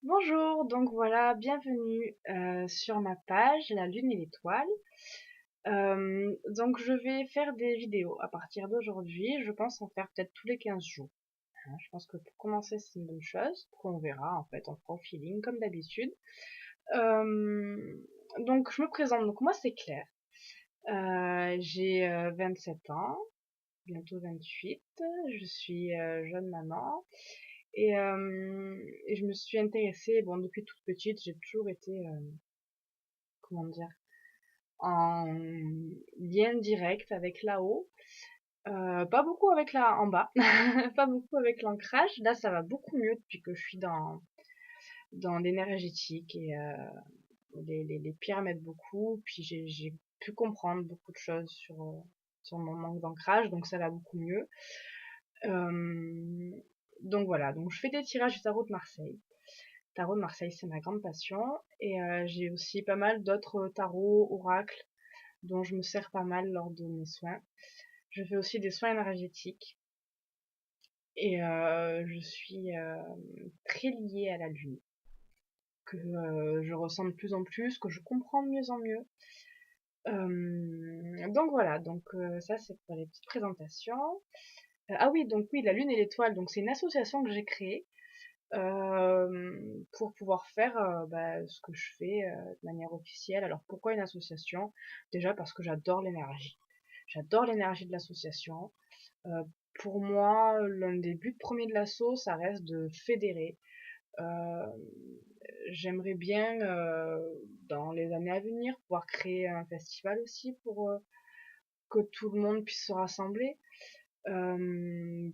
Bonjour, donc voilà, bienvenue sur ma page La Lune et l'Étoile. Donc je vais faire des vidéos à partir d'aujourd'hui, je pense en faire peut-être tous les 15 jours. Hein. Je pense que pour commencer c'est une bonne chose, on verra en fait, on fera au feeling comme d'habitude. Donc je me présente, donc moi c'est Claire. J'ai 27 ans, bientôt 28, je suis jeune maman. Et je me suis intéressée, bon, depuis toute petite, j'ai toujours été, comment dire, en lien direct avec là-haut. Pas beaucoup avec la en bas, pas beaucoup avec l'ancrage. Là, ça va beaucoup mieux depuis que je suis dans l'énergétique et les pierres m'aident beaucoup. Puis j'ai pu comprendre beaucoup de choses sur mon manque d'ancrage, donc ça va beaucoup mieux. Euh, donc voilà, donc je fais des tirages du tarot de Marseille. Tarot de Marseille, c'est ma grande passion. Et j'ai aussi pas mal d'autres tarots, oracles, dont je me sers pas mal lors de mes soins. Je fais aussi des soins énergétiques. Et je suis très liée à la lune, que je ressens de plus en plus, que je comprends de mieux en mieux. Donc voilà, donc ça c'est pour les petites présentations. Ah oui, donc oui, la lune et l'étoile, donc c'est une association que j'ai créée pour pouvoir faire ce que je fais de manière officielle. Alors pourquoi une association? Déjà parce que j'adore l'énergie. J'adore l'énergie de l'association. Euh, pour moi, l'un des buts premiers de l'asso, ça reste de fédérer. Euh, J'aimerais bien, dans les années à venir, pouvoir créer un festival aussi pour que tout le monde puisse se rassembler.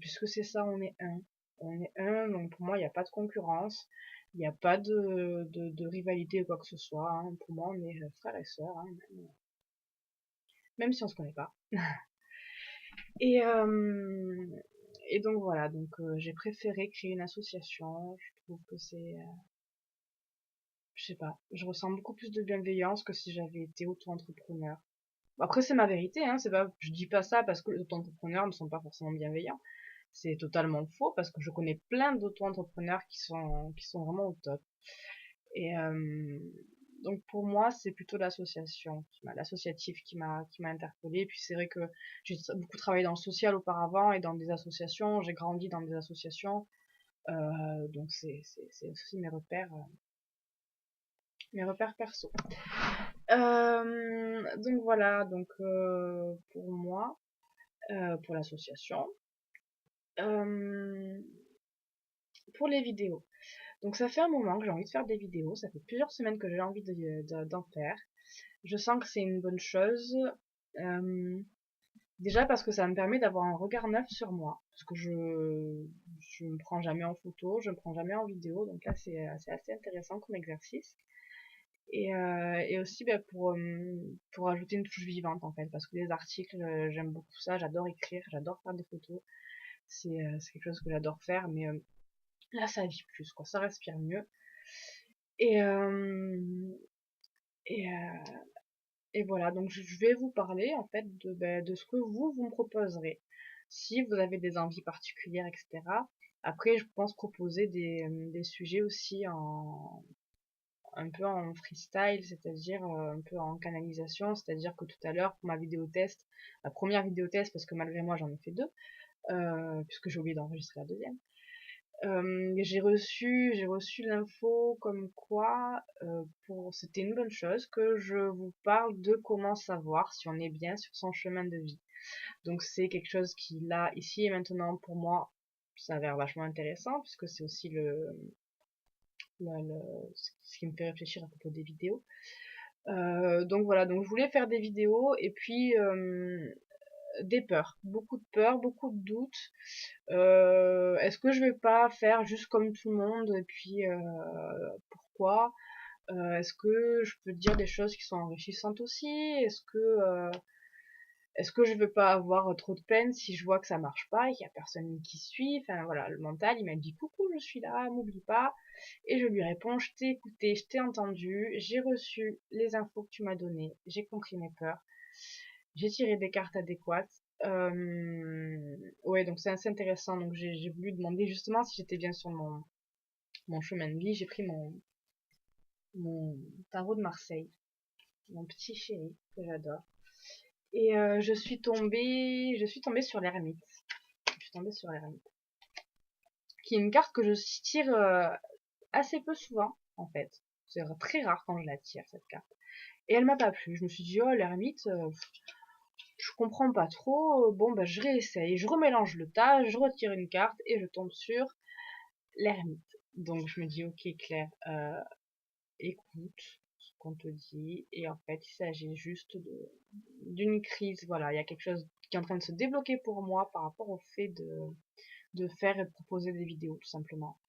Puisque c'est ça, on est un. On est un, donc pour moi, il n'y a pas de concurrence, il n'y a pas de rivalité ou quoi que ce soit. Hein. Pour moi, on est frères et sœurs, hein, même si on se connaît pas. Et, euh, et donc voilà, donc j'ai préféré créer une association. Je trouve que c'est, je sais pas, je ressens beaucoup plus de bienveillance que si j'avais été auto-entrepreneur. Après, c'est ma vérité, hein, c'est pas, je dis pas ça parce que les auto-entrepreneurs ne sont pas forcément bienveillants. C'est totalement faux parce que je connais plein d'auto-entrepreneurs qui sont vraiment au top. Et donc pour moi, c'est plutôt l'associatif qui m'a interpellée. Puis c'est vrai que j'ai beaucoup travaillé dans le social auparavant et dans des associations. J'ai grandi dans des associations, donc c'est aussi mes repères perso. Donc voilà, donc pour moi, pour l'association. Euh, pour les vidéos. Donc ça fait un moment que j'ai envie de faire des vidéos, ça fait plusieurs semaines que j'ai envie d'en faire. Je sens que c'est une bonne chose. Euh, Déjà parce que ça me permet d'avoir un regard neuf sur moi. Parce que je me prends jamais en photo, je me prends jamais en vidéo. Donc là c'est assez intéressant comme exercice. Et aussi pour ajouter une touche vivante en fait. Parce que les articles, j'aime beaucoup ça, j'adore écrire, j'adore faire des photos. C'est quelque chose que j'adore faire, mais là ça vit plus, quoi, ça respire mieux. Et, euh, et, euh, et voilà, donc je vais vous parler en fait de ce que vous me proposerez. Si vous avez des envies particulières, etc. Après, je pense proposer des sujets aussi un peu en freestyle, c'est-à-dire un peu en canalisation, c'est-à-dire que tout à l'heure, pour ma vidéo test, la première vidéo test, parce que malgré moi j'en ai fait deux, puisque j'ai oublié d'enregistrer la deuxième. J'ai reçu l'info comme quoi c'était une bonne chose que je vous parle de comment savoir si on est bien sur son chemin de vie. Donc c'est quelque chose qui là ici et maintenant pour moi ça a l'air vachement intéressant puisque c'est aussi ce qui me fait réfléchir à propos des vidéos. Donc voilà, donc je voulais faire des vidéos et puis des peurs, beaucoup de doutes. Est-ce que je vais pas faire juste comme tout le monde et puis pourquoi? Est-ce que je peux dire des choses qui sont enrichissantes aussi? Est-ce que je veux pas avoir trop de peine si je vois que ça marche pas et qu'il y a personne qui suit? Enfin voilà, le mental il m'a dit coucou, je suis là, m'oublie pas. Et je lui réponds, je t'ai écouté, je t'ai entendu, j'ai reçu les infos que tu m'as données, j'ai compris mes peurs, j'ai tiré des cartes adéquates. Ouais, donc c'est assez intéressant. Donc j'ai voulu demander justement si j'étais bien sur mon chemin de vie, j'ai pris mon tarot de Marseille, mon petit chéri que j'adore. Et je suis tombée sur l'ermite. Je suis tombée sur l'ermite, qui est une carte que je tire assez peu souvent, en fait. C'est très rare quand je la tire, cette carte. Et elle m'a pas plu. Je me suis dit, oh, l'ermite, je comprends pas trop. Bon, bah, je réessaye. Je remélange le tas, je retire une carte et je tombe sur l'ermite. Donc, je me dis, ok, Claire, écoute ce qu'on te dit. Et en fait, il s'agit juste d'une crise. Voilà, il y a quelque chose qui est en train de se débloquer pour moi par rapport au fait de faire et de proposer des vidéos, tout simplement.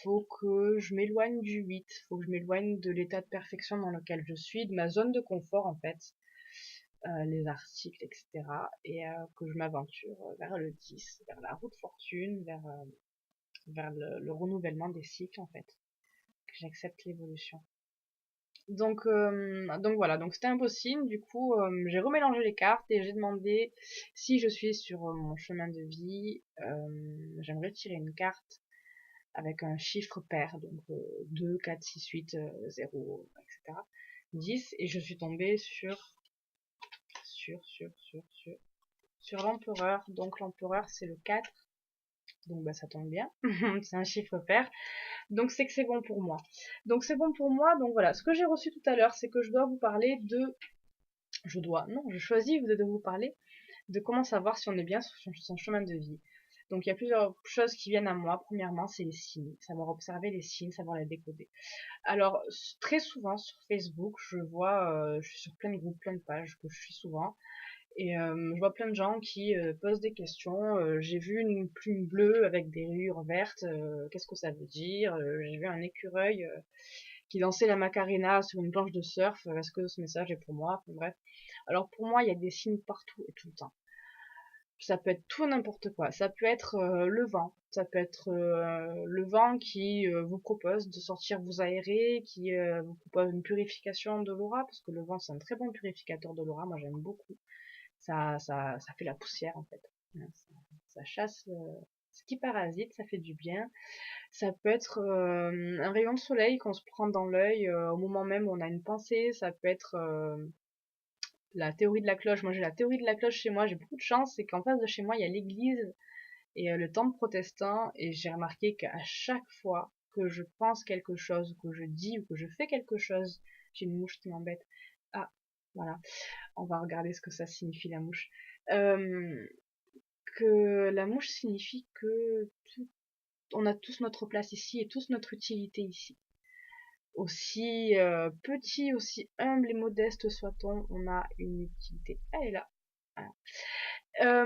Faut que je m'éloigne du 8, faut que je m'éloigne de l'état de perfection dans lequel je suis, de ma zone de confort en fait, les articles, etc. Et que je m'aventure vers le 10, vers la route fortune, vers le renouvellement des cycles en fait, que j'accepte l'évolution. Donc voilà, donc c'était impossible, du coup j'ai remélangé les cartes et j'ai demandé si je suis sur mon chemin de vie, j'aimerais tirer une carte avec un chiffre pair, donc 2, 4, 6, 8, 0, etc. 10, et je suis tombée sur l'empereur. Donc l'empereur c'est le 4, donc bah ça tombe bien, c'est un chiffre pair, donc c'est que c'est bon pour moi. Donc c'est bon pour moi, donc voilà, ce que j'ai reçu tout à l'heure, c'est que je dois vous parler de... je choisis de vous parler de comment savoir si on est bien sur son chemin de vie. Donc il y a plusieurs choses qui viennent à moi. Premièrement, c'est les signes, savoir observer les signes, savoir les décoder. Alors très souvent sur Facebook, je suis sur plein de groupes, plein de pages que je suis souvent, et je vois plein de gens qui posent des questions. J'ai vu une plume bleue avec des rayures vertes, qu'est-ce que ça veut dire? J'ai vu un écureuil qui dansait la Macarena sur une planche de surf, est-ce que ce message est pour moi? Enfin, bref. Alors pour moi, il y a des signes partout et tout le temps. Ça peut être tout n'importe quoi. Ça peut être le vent. Ça peut être le vent qui vous propose de sortir vous aérer, qui vous propose une purification de l'aura, parce que le vent c'est un très bon purificateur de l'aura. Moi j'aime beaucoup. Ça fait la poussière en fait. Ça chasse ce qui parasite, ça fait du bien. Ça peut être un rayon de soleil qu'on se prend dans l'œil au moment même où on a une pensée. Ça peut être la théorie de la cloche. Moi, j'ai la théorie de la cloche chez moi. J'ai beaucoup de chance, c'est qu'en face de chez moi, il y a l'église et le temple protestant. Et j'ai remarqué qu'à chaque fois que je pense quelque chose, que je dis ou que je fais quelque chose, j'ai une mouche qui m'embête. Ah, voilà. On va regarder ce que ça signifie la mouche. Euh, que la mouche signifie que on a tous notre place ici et tous notre utilité ici. Aussi petit, aussi humble et modeste soit-on, on a une utilité. Elle est là. Voilà.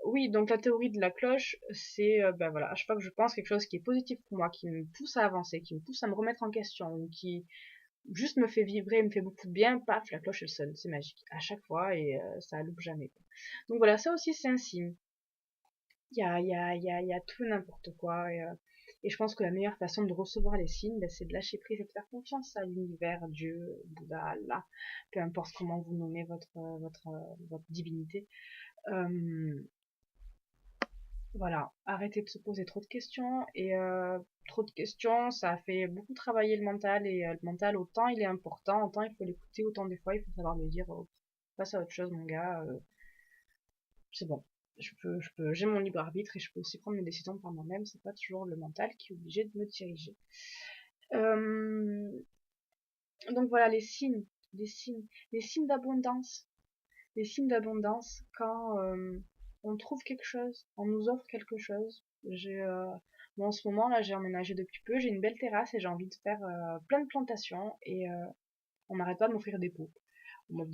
Oui, donc la théorie de la cloche, c'est, ben voilà, à chaque fois que je pense quelque chose qui est positif pour moi, qui me pousse à avancer, qui me pousse à me remettre en question, ou qui juste me fait vibrer, me fait beaucoup de bien, paf, la cloche elle sonne, c'est magique, à chaque fois, et ça loupe jamais. Donc voilà, ça aussi c'est un signe. Il y a tout et n'importe quoi, et je pense que la meilleure façon de recevoir les signes, ben, c'est de lâcher prise et de faire confiance à l'univers, Dieu, Bouddha, Allah, peu importe comment vous nommez votre divinité. Euh, voilà, arrêtez de se poser trop de questions, et trop de questions, ça a fait beaucoup travailler le mental, et le mental, autant il est important, autant il faut l'écouter, autant des fois il faut savoir lui dire, oh, passe à autre chose mon gars, c'est bon. J'ai mon libre arbitre et je peux aussi prendre mes décisions par moi-même. C'est pas toujours le mental qui est obligé de me diriger. Euh, donc voilà les signes d'abondance, les signes d'abondance quand on trouve quelque chose, on nous offre quelque chose. Moi en ce moment là, j'ai emménagé depuis peu, j'ai une belle terrasse et j'ai envie de faire plein de plantations, et on n'arrête pas de m'offrir des pots. On m'offre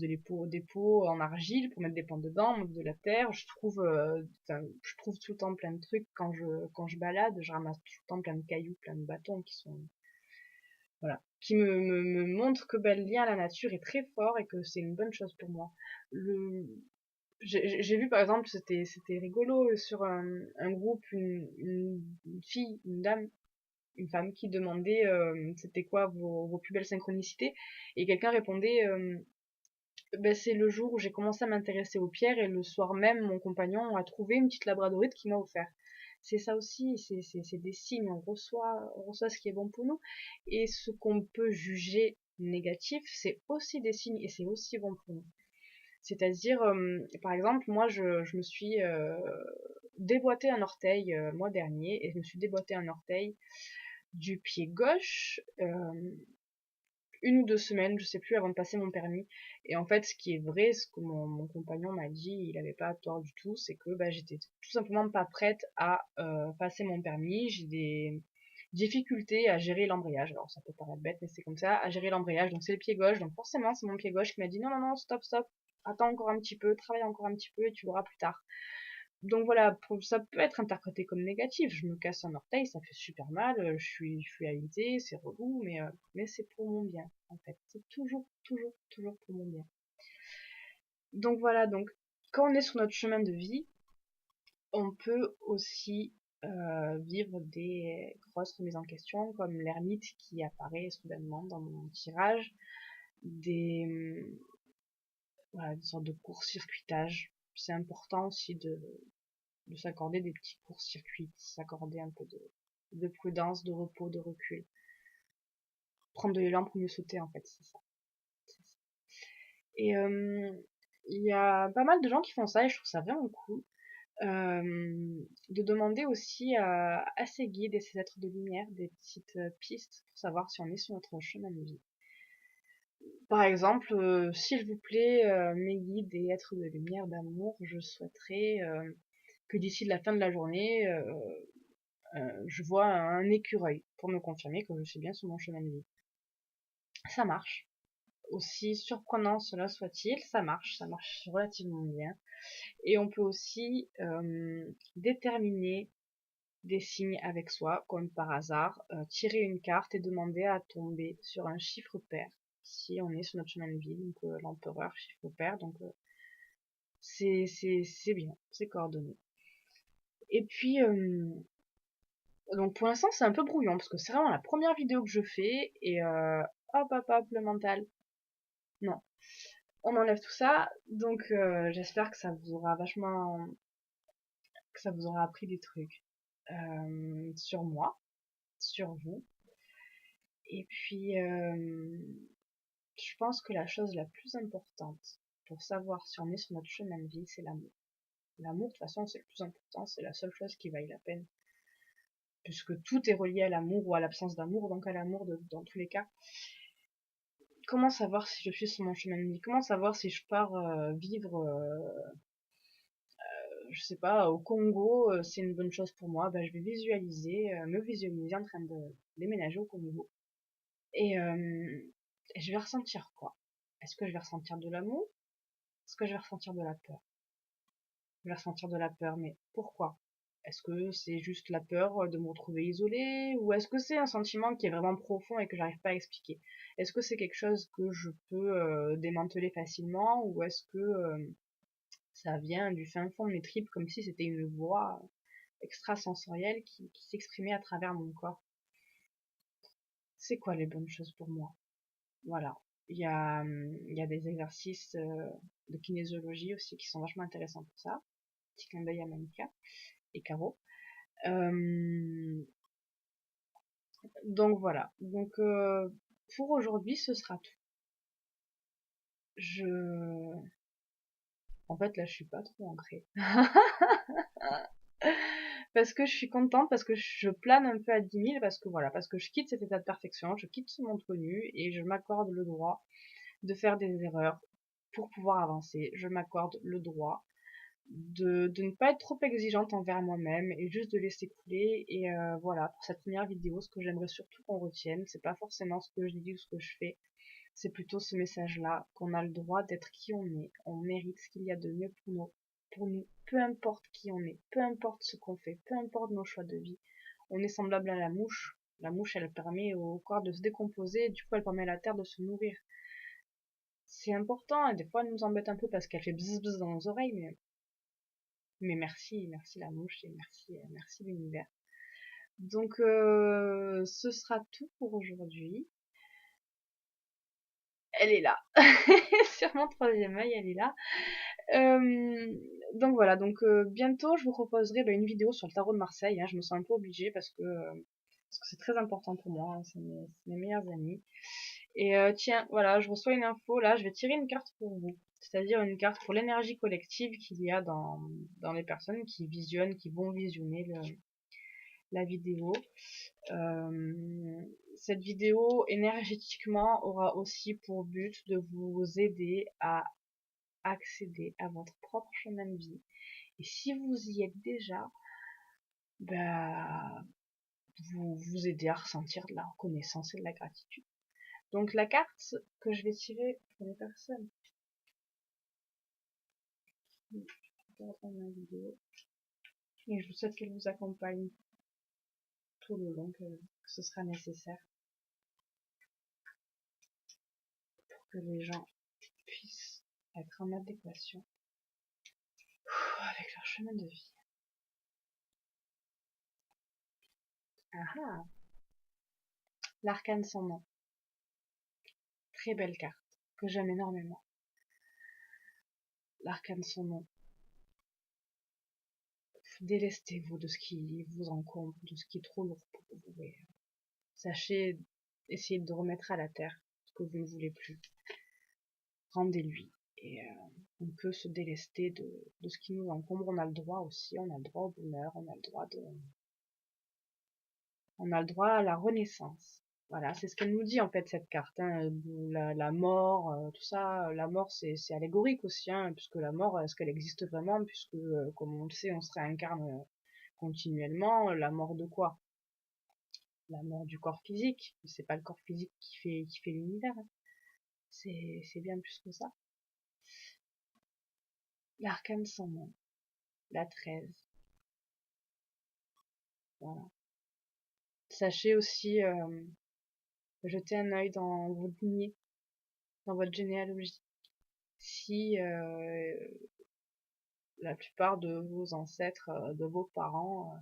des pots en argile pour mettre des plantes dedans, on m'offre de la terre. Je trouve tout le temps plein de trucs quand je balade. Je ramasse tout le temps plein de cailloux, plein de bâtons qui sont, voilà, qui me montrent que le lien à la nature est très fort et que c'est une bonne chose pour moi. Le, j'ai vu par exemple, c'était rigolo sur un groupe, une fille, une dame, une femme qui demandait c'était quoi vos plus belles synchronicités, et quelqu'un répondait ben, c'est le jour où j'ai commencé à m'intéresser aux pierres, et le soir même, mon compagnon a trouvé une petite labradorite qui m'a offert. C'est ça aussi, c'est des signes, on reçoit ce qui est bon pour nous, et ce qu'on peut juger négatif, c'est aussi des signes, et c'est aussi bon pour nous. C'est-à-dire, par exemple, moi, je me suis déboîté un orteil le mois dernier, et je me suis déboîté un orteil du pied gauche, 1 ou 2 semaines, je sais plus, avant de passer mon permis. Et en fait, ce qui est vrai, ce que mon compagnon m'a dit, il avait pas tort du tout, c'est que bah, j'étais tout simplement pas prête à passer mon permis. J'ai des difficultés à gérer l'embrayage. Alors ça peut paraître bête, mais c'est comme ça, à gérer l'embrayage. Donc c'est le pied gauche, donc forcément c'est mon pied gauche qui m'a dit non, non, non, stop, stop, attends encore un petit peu, travaille encore un petit peu et tu l'auras plus tard. Donc voilà, ça peut être interprété comme négatif. Je me casse un orteil, ça fait super mal, je suis alitée, c'est relou, mais c'est pour mon bien, en fait. C'est toujours, toujours, toujours pour mon bien. Donc voilà, donc quand on est sur notre chemin de vie, on peut aussi vivre des grosses remises en question, comme l'ermite qui apparaît soudainement dans mon tirage, voilà, des sortes de court-circuitage. C'est important aussi de s'accorder des petits courts-circuits, s'accorder un peu de prudence, de repos, de recul. Prendre de l'élan pour mieux sauter, en fait, c'est ça. Et il y a pas mal de gens qui font ça et je trouve ça vraiment cool. De demander aussi à ces guides et ces êtres de lumière des petites pistes pour savoir si on est sur notre chemin de vie. Par exemple, s'il vous plaît, mes guides et êtres de lumière d'amour, je souhaiterais que d'ici la fin de la journée, je vois un écureuil pour me confirmer que je suis bien sur mon chemin de vie. Ça marche. Aussi surprenant cela soit-il, ça marche relativement bien. Et on peut aussi déterminer des signes avec soi, comme par hasard, tirer une carte et demander à tomber sur un chiffre pair, si on est sur notre chemin de vie, donc l'empereur, chiffre pair, donc c'est bien, c'est coordonné. Et puis, donc pour l'instant c'est un peu brouillon, parce que c'est vraiment la première vidéo que je fais, et hop, le mental, non. On enlève tout ça, donc j'espère que ça vous aura que ça vous aura appris des trucs sur moi, sur vous. Et puis, je pense que la chose la plus importante pour savoir si on est sur notre chemin de vie, c'est l'amour. L'amour, de toute façon, c'est le plus important, c'est la seule chose qui vaille la peine. Puisque tout est relié à l'amour ou à l'absence d'amour, donc à l'amour dans tous les cas. Comment savoir si je suis sur mon chemin de vie? Comment savoir si je pars vivre je sais pas, au Congo, c'est une bonne chose pour moi, bah, je vais me visualiser en train de déménager au Congo. Et je vais ressentir quoi? Est-ce que je vais ressentir de l'amour? Est-ce que je vais ressentir de la peur? Je vais ressentir de la peur, mais pourquoi? Est-ce que c'est juste la peur de me retrouver isolée? Ou est-ce que c'est un sentiment qui est vraiment profond et que j'arrive pas à expliquer? Est-ce que c'est quelque chose que je peux démanteler facilement? Ou est-ce que ça vient du fin fond de mes tripes comme si c'était une voix extrasensorielle qui s'exprimait à travers mon corps? C'est quoi les bonnes choses pour moi? Voilà. Il y a des exercices de kinésiologie aussi qui sont vachement intéressants pour ça. Petit clin d'œil à Manika et Caro. Donc voilà. Donc pour aujourd'hui, ce sera tout. Je... En fait, là, je suis pas trop ancrée. Parce que je suis contente, parce que je plane un peu à 10 000, parce que voilà, parce que je quitte cet état de perfection, je quitte ce monde connu et je m'accorde le droit de faire des erreurs pour pouvoir avancer. Je m'accorde le droit de ne pas être trop exigeante envers moi-même et juste de laisser couler. Et voilà, pour cette première vidéo, ce que j'aimerais surtout qu'on retienne, c'est pas forcément ce que je dis ou ce que je fais, c'est plutôt ce message-là, qu'on a le droit d'être qui on mérite ce qu'il y a de mieux pour nous, peu importe qui on est, peu importe ce qu'on fait, peu importe nos choix de vie. On est semblable à la mouche. La mouche, elle permet au corps de se décomposer, et du coup, elle permet à la terre de se nourrir. C'est important, et des fois, elle nous embête un peu parce qu'elle fait bzz bzz dans nos oreilles, mais merci, merci la mouche, et merci l'univers. Donc, ce sera tout pour aujourd'hui. elle est là. Sur mon troisième œil, elle est là. Donc voilà, bientôt je vous proposerai une vidéo sur le tarot de Marseille, hein. Je me sens un peu obligée parce que c'est très important pour moi, hein. C'est mes meilleurs amis. Et tiens, voilà, je reçois une info, là, je vais tirer une carte pour vous. C'est-à-dire une carte pour l'énergie collective qu'il y a dans les personnes qui visionnent, qui vont visionner la vidéo. Cette vidéo, énergétiquement, aura aussi pour but de vous aider à accéder à votre propre chemin de vie. Et si vous y êtes déjà, bah, vous aider à ressentir de la reconnaissance et de la gratitude. Donc la carte que je vais tirer pour les personnes qui regardent ma vidéo, et je vous souhaite qu'elle vous accompagne tout le long que ce sera nécessaire pour que les gens puissent être en adéquation avec leur chemin de vie. Ah ah, l'arcane sans nom. Très belle carte, que j'aime énormément. L'arcane sans nom. Délestez-vous de ce qui vous encombre, de ce qui est trop lourd pour vous. Et sachez, essayez de remettre à la terre ce que vous ne voulez plus. Rendez-lui. Et on peut se délester de ce qui nous encombre. On a le droit aussi, on a le droit au bonheur, on a le droit à la renaissance. Voilà, c'est ce qu'elle nous dit en fait cette carte, hein. La mort, tout ça, la mort c'est allégorique aussi, hein, puisque la mort, est-ce qu'elle existe vraiment, puisque comme on le sait, on se réincarne continuellement. La mort de quoi? La mort du corps physique. C'est pas le corps physique qui fait l'univers, hein. C'est bien plus que ça. L'arcane sans nom, la 13. Voilà. Sachez aussi jeter un œil dans votre lignée, dans votre généalogie. Si la plupart de vos ancêtres, de vos parents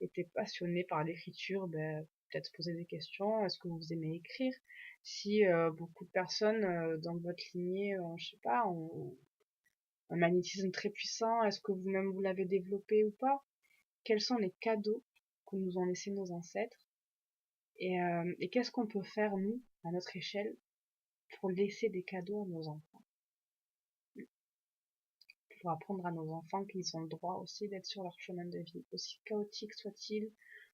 étaient passionnés par l'écriture, peut-être poser des questions. Est-ce que vous aimez écrire? Si beaucoup de personnes dans votre lignée, je sais pas, ont un magnétisme très puissant, est-ce que vous-même vous l'avez développé ou pas? Quels sont les cadeaux que nous ont laissés nos ancêtres? Et qu'est-ce qu'on peut faire, nous, à notre échelle, pour laisser des cadeaux à nos enfants? Pour apprendre à nos enfants qu'ils ont le droit aussi d'être sur leur chemin de vie, aussi chaotique soit-il,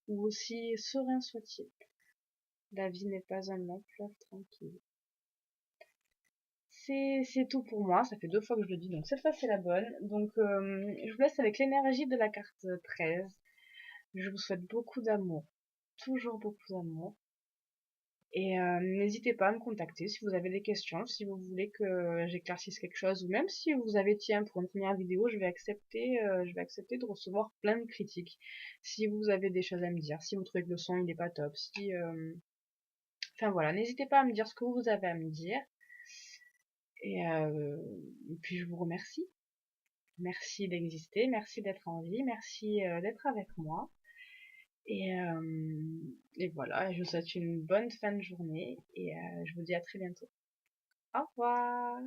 ou aussi serein soit-il. La vie n'est pas un long fleuve tranquille. C'est tout pour moi, ça fait 2 fois que je le dis, donc cette fois c'est la bonne. Donc je vous laisse avec l'énergie de la carte 13. Je vous souhaite beaucoup d'amour, toujours beaucoup d'amour. Et n'hésitez pas à me contacter si vous avez des questions, si vous voulez que j'éclaircisse quelque chose, ou même si vous avez, tiens, pour une première vidéo, je vais accepter de recevoir plein de critiques. Si vous avez des choses à me dire, si vous trouvez que le son il est pas top, si, enfin voilà, n'hésitez pas à me dire ce que vous avez à me dire. Et puis je vous remercie. Merci d'exister, merci d'être en vie, merci d'être avec moi. Et voilà, je vous souhaite une bonne fin de journée et je vous dis à très bientôt. Au revoir!